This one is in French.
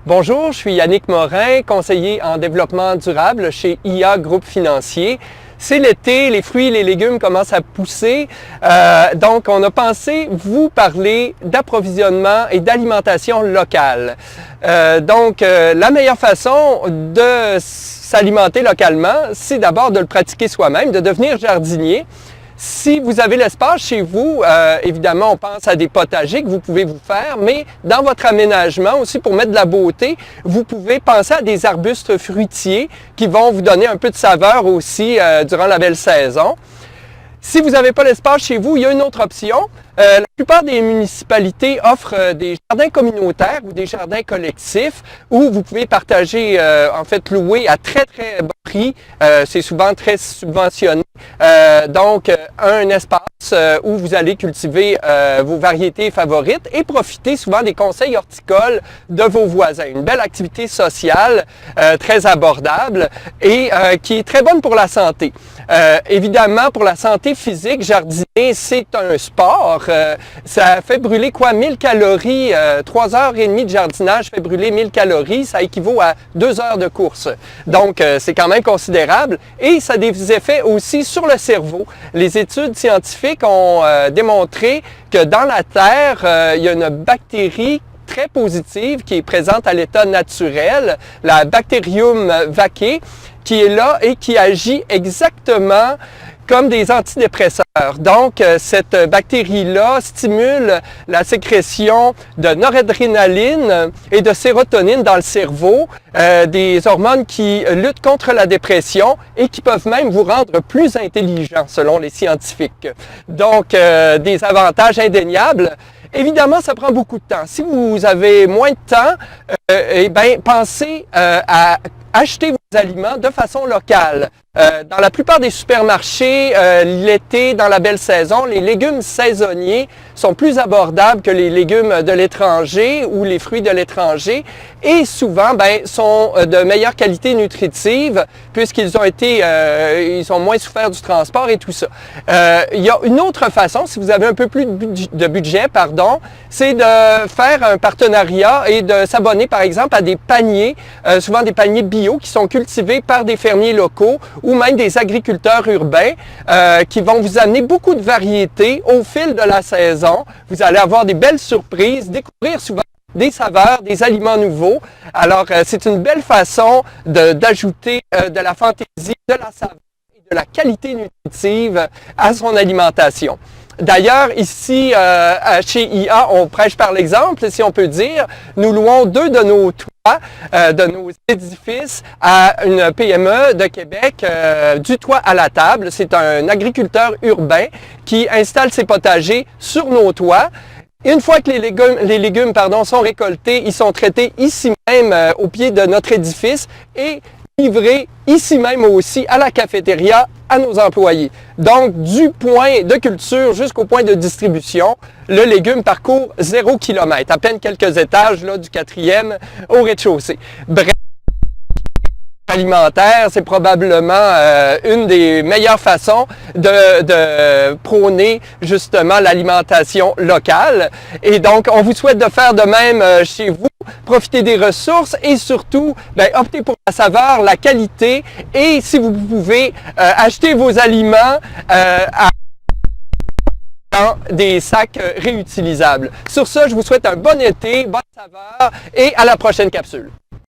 Bonjour, je suis Yannick Morin, conseiller en développement durable chez IA Groupe Financier. C'est l'été, les fruits et les légumes commencent à pousser, donc on a pensé vous parler d'approvisionnement et d'alimentation locale. La meilleure façon de s'alimenter localement, c'est d'abord de le pratiquer soi-même, de devenir jardinier. Si vous avez l'espace chez vous, évidemment, on pense à des potagers que vous pouvez vous faire, mais dans votre aménagement aussi, pour mettre de la beauté, vous pouvez penser à des arbustes fruitiers qui vont vous donner un peu de saveur aussi durant la belle saison. Si vous n'avez pas l'espace chez vous, il y a une autre option. La plupart des municipalités offrent des jardins communautaires ou des jardins collectifs où vous pouvez partager, louer à très bas prix. C'est souvent très subventionné. Un espace où vous allez cultiver vos variétés favorites et profiter souvent des conseils horticoles de vos voisins. Une belle activité sociale, très abordable et qui est très bonne pour la santé. Évidemment, pour la santé physique, jardiner, c'est un sport. Ça fait brûler 1000 calories, 3h30 de jardinage fait brûler 1000 calories, ça équivaut à 2 heures de course. Donc, c'est quand même considérable et ça a des effets aussi sur le cerveau. Les études scientifiques ont démontré que dans la Terre, il y a une bactérie très positive qui est présente à l'état naturel, la Bacterium vaccae, qui est là et qui agit exactement comme des antidépresseurs. Donc, cette bactérie-là stimule la sécrétion de noradrénaline et de sérotonine dans le cerveau, des hormones qui luttent contre la dépression et qui peuvent même vous rendre plus intelligent, selon les scientifiques. Donc, des avantages indéniables. Évidemment, ça prend beaucoup de temps. Si vous avez moins de temps, pensez à acheter vos aliments de façon locale. Dans la plupart des supermarchés, l'été, dans la belle saison, les légumes saisonniers sont plus abordables que les légumes de l'étranger ou les fruits de l'étranger et souvent sont de meilleure qualité nutritive puisqu'ils ont été, ils ont moins souffert du transport et tout ça. Il y a une autre façon, si vous avez un peu plus de budget, c'est de faire un partenariat et de s'abonner par exemple à des paniers, souvent des paniers bio qui sont cultivés par des fermiers locaux ou même des agriculteurs urbains qui vont vous amener beaucoup de variétés au fil de la saison. Vous allez avoir des belles surprises, découvrir souvent des saveurs, des aliments nouveaux. Alors, c'est une belle façon d'ajouter de la fantaisie, de la saveur et de la qualité nutritive à son alimentation. D'ailleurs, ici, chez IA, on prêche par l'exemple, si on peut dire. Nous louons 2 de nos toits, de nos édifices à une PME de Québec, du toit à la table. C'est un agriculteur urbain qui installe ses potagers sur nos toits. Une fois que les légumes sont récoltés, ils sont traités ici même au pied de notre édifice et livrés ici même aussi à la cafétéria à nos employés. Donc, du point de culture jusqu'au point de distribution, le légume parcourt 0 km, à peine quelques étages là, du 4e au rez-de-chaussée. Bref, alimentaire, c'est probablement une des meilleures façons de prôner justement l'alimentation locale. Et donc, on vous souhaite de faire de même chez vous, profiter des ressources et surtout, optez pour la saveur, la qualité et si vous pouvez, acheter vos aliments dans des sacs réutilisables. Sur ce, je vous souhaite un bon été, bonne saveur et à la prochaine capsule.